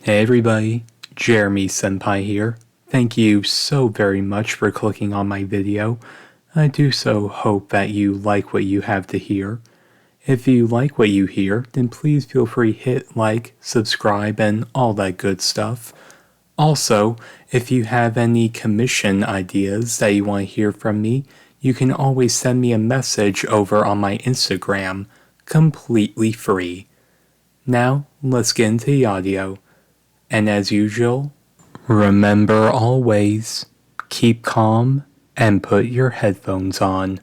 Hey everybody, Jeremy-senpai here. Thank you so very much for clicking on my video. I do so hope that you like what you have to hear. If you like what you hear, then please feel free to hit like, subscribe, and all that good stuff. Also, if you have any commission ideas that you want to hear from me, you can always send me a message over on my Instagram, completely free. Now, let's get into the audio. And as usual, remember always, keep calm and put your headphones on.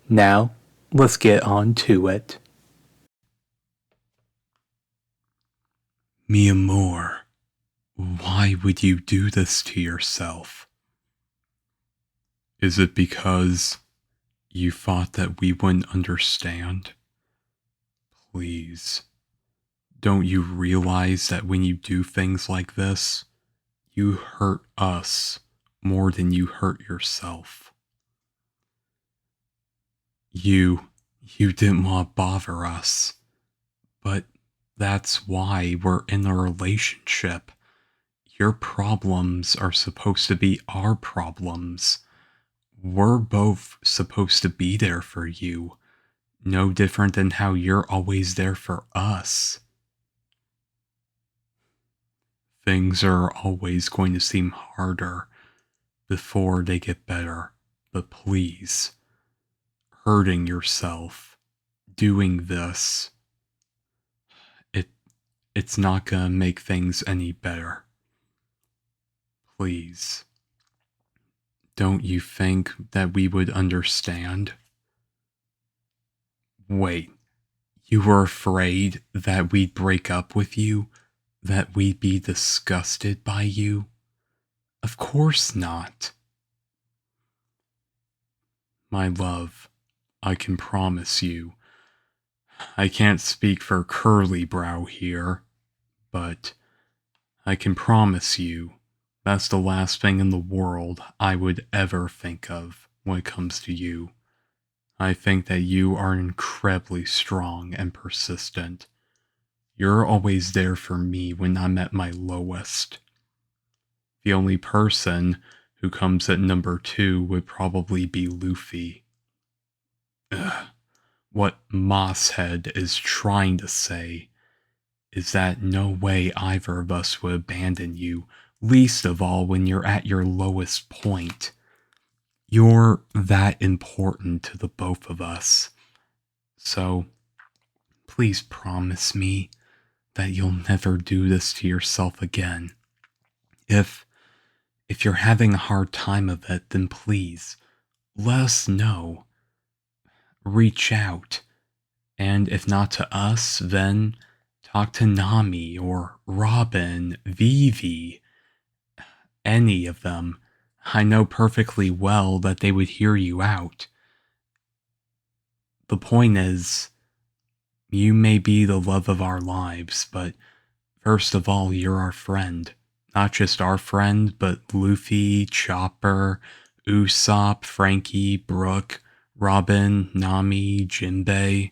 Now, let's get on to it. Mi amor, why would you do this to yourself? Is it because you thought that we wouldn't understand? Please, don't you realize that when you do things like this, you hurt us more than you hurt yourself? You didn't want to bother us, but that's why we're in a relationship. Your problems are supposed to be our problems. We're both supposed to be there for you, no different than how you're always there for us. Things are always going to seem harder before they get better, but please, hurting yourself, doing this, it's not gonna make things any better. Please, don't you think that we would understand? Wait, you were afraid that we'd break up with you? That we'd be disgusted by you? Of course not. My love, I can promise you. I can't speak for Curly Brow here, but I can promise you that's the last thing in the world I would ever think of when it comes to you. I think that you are incredibly strong and persistent. You're always there for me when I'm at my lowest. The only person who comes at number 2 would probably be Luffy. Ugh. What Mosshead is trying to say is that no way either of us would abandon you, least of all when you're at your lowest point. You're that important to the both of us. So, please promise me that you'll never do this to yourself again. If you're having a hard time of it, then please, let us know. Reach out. And if not to us, then talk to Nami or Robin, Vivi, any of them. I know perfectly well that they would hear you out. The point is, you may be the love of our lives, but first of all, you're our friend. Not just our friend, but Luffy, Chopper, Usopp, Frankie, Brook, Robin, Nami, Jinbei.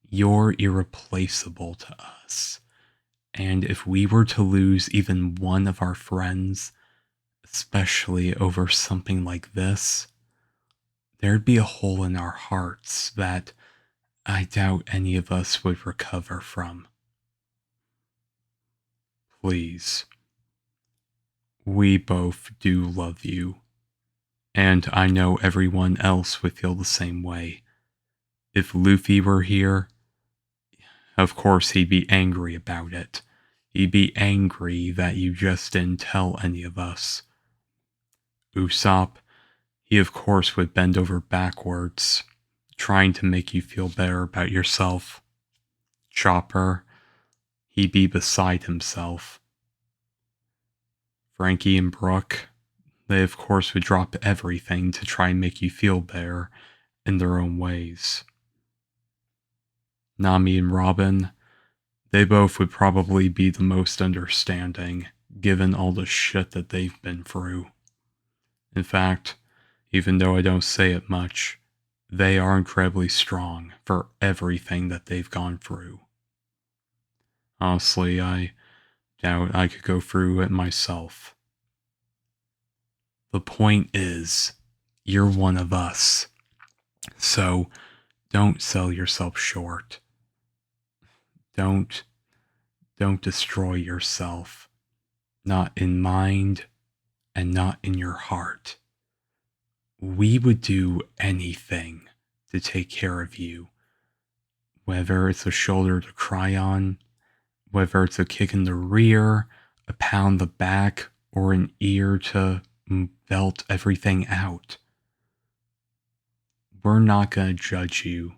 You're irreplaceable to us. And if we were to lose even one of our friends, especially over something like this, there'd be a hole in our hearts that I doubt any of us would recover from. Please. We both do love you. And I know everyone else would feel the same way. If Luffy were here, of course he'd be angry about it. He'd be angry that you just didn't tell any of us. Usopp, he of course would bend over backwards, trying to make you feel better about yourself. Chopper, he'd be beside himself. Frankie and Brook, they of course would drop everything to try and make you feel better in their own ways. Nami and Robin, they both would probably be the most understanding, given all the shit that they've been through. In fact, even though I don't say it much, they are incredibly strong for everything that they've gone through. Honestly, I Doubt I could go through it myself. The point is, you're one of us. So don't sell yourself short. Don't destroy yourself. Not in mind and not in your heart. We would do anything to take care of you. Whether it's a shoulder to cry on, whether it's a kick in the rear, a pound the back, or an ear to belt everything out. We're not gonna judge you,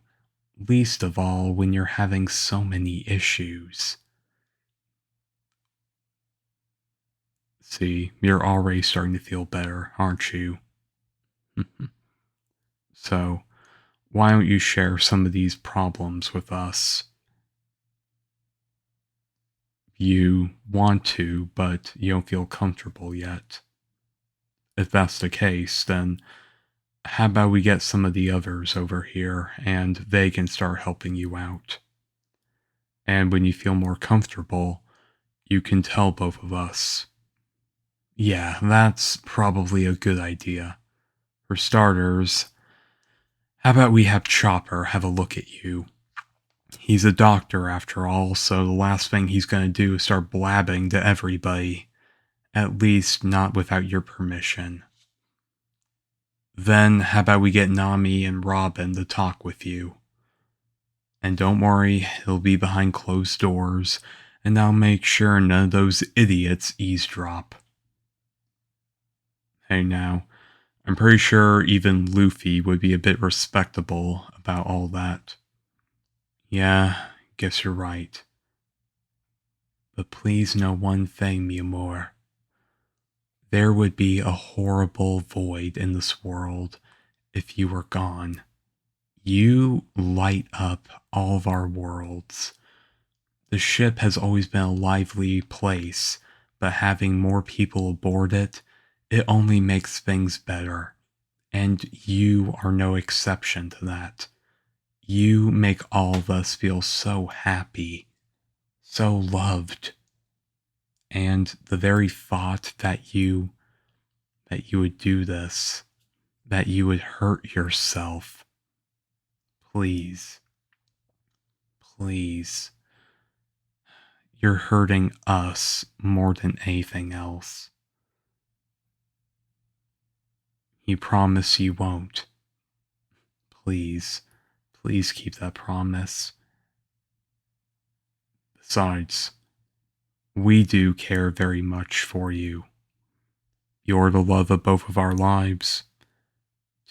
least of all when you're having so many issues. See, you're already starting to feel better, aren't you? So, why don't you share some of these problems with us? You want to, but you don't feel comfortable yet. If that's the case, then how about we get some of the others over here and they can start helping you out? And when you feel more comfortable, you can tell both of us. Yeah, that's probably a good idea. For starters, how about we have Chopper have a look at you? He's a doctor after all, so the last thing he's gonna do is start blabbing to everybody. At least not without your permission. Then how about we get Nami and Robin to talk with you? And don't worry, he'll be behind closed doors, and I'll make sure none of those idiots eavesdrop. Hey now, I'm pretty sure even Luffy would be a bit respectable about all that. Yeah, guess you're right. But please know one thing, mi amor. There would be a horrible void in this world if you were gone. You light up all of our worlds. The ship has always been a lively place, but having more people aboard it, it only makes things better. And you are no exception to that. You make all of us feel so happy, so loved. And the very thought that you would do this, that you would hurt yourself. Please. Please. You're hurting us more than anything else. You promise you won't. Please. Please keep that promise. Besides, we do care very much for you. You're the love of both of our lives.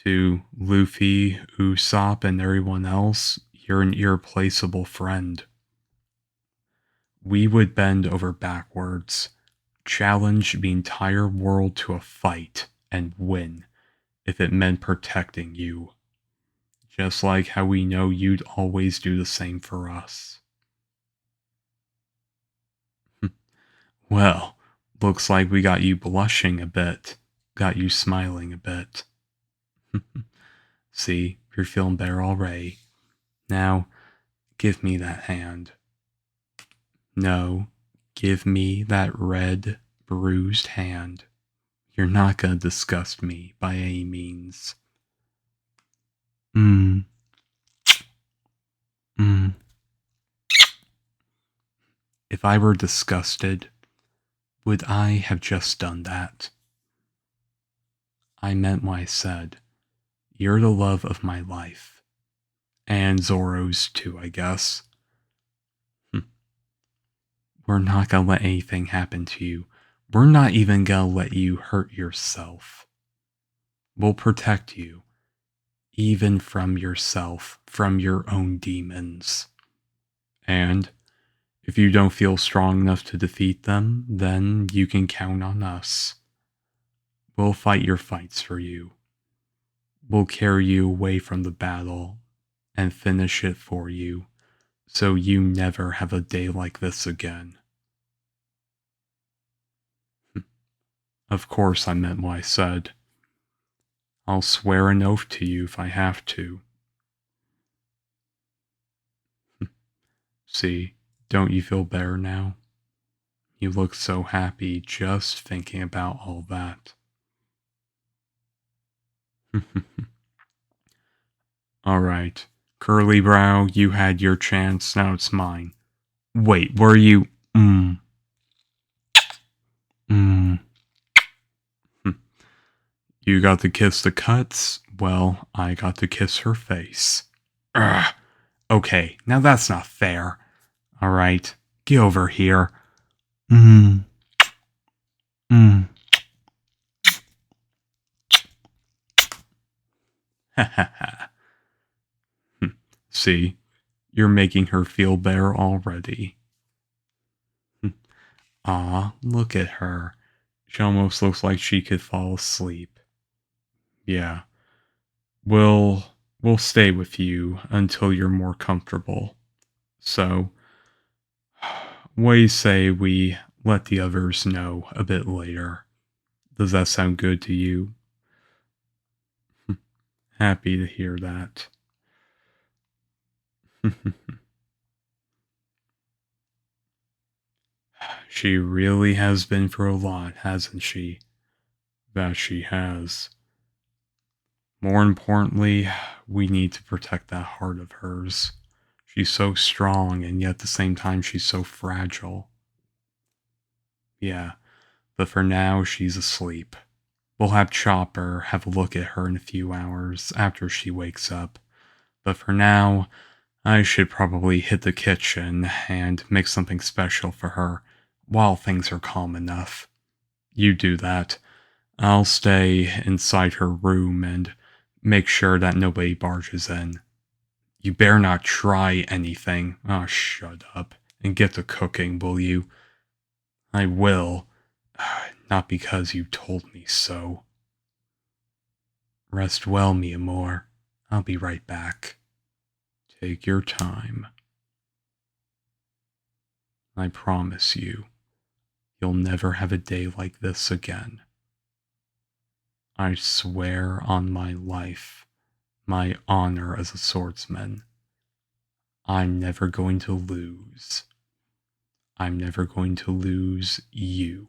To Luffy, Usopp, and everyone else, you're an irreplaceable friend. We would bend over backwards, challenge the entire world to a fight, and win, if it meant protecting you. Just like how we know you'd always do the same for us. Well, looks like we got you blushing a bit, got you smiling a bit. See, you're feeling better already. Now, give me that hand. No, give me that red, bruised hand. You're not gonna disgust me by any means. Mm. If I were disgusted, would I have just done that? I meant what I said. You're the love of my life. And Zoro's too, I guess. We're not gonna let anything happen to you. We're not even gonna let you hurt yourself. We'll protect you. Even from yourself, from your own demons. And if you don't feel strong enough to defeat them, then you can count on us. We'll fight your fights for you. We'll carry you away from the battle and finish it for you, so you never have a day like this again. Of course I meant what I said. I'll swear an oath to you if I have to. See, don't you feel better now? You look so happy just thinking about all that. Alright, Curly Brow, you had your chance, now it's mine. Wait, were you. Mmm. Mmm. You got to kiss the cuts? Well, I got to kiss her face. Ugh. Okay, now that's not fair. Alright, get over here. Mmm. Mmm. Ha ha ha. See, you're making her feel better already. Aw, look at her. She almost looks like she could fall asleep. Yeah, we'll we'll stay with you until you're more comfortable. So, what do you say we let the others know a bit later? Does that sound good to you? Happy to hear that. She really has been through a lot, hasn't she? That she has. More importantly, we need to protect that heart of hers. She's so strong, and yet at the same time, she's so fragile. Yeah, but for now, she's asleep. We'll have Chopper have a look at her in a few hours after she wakes up. But for now, I should probably hit the kitchen and make something special for her while things are calm enough. You do that. I'll stay inside her room and make sure that nobody barges in. You better not try anything. Oh, shut up and get to cooking, will you? I will. Not because you told me so. Rest well, mi amor. I'll be right back. Take your time. I promise you, you'll never have a day like this again. I swear on my life, my honor as a swordsman, I'm never going to lose. I'm never going to lose you.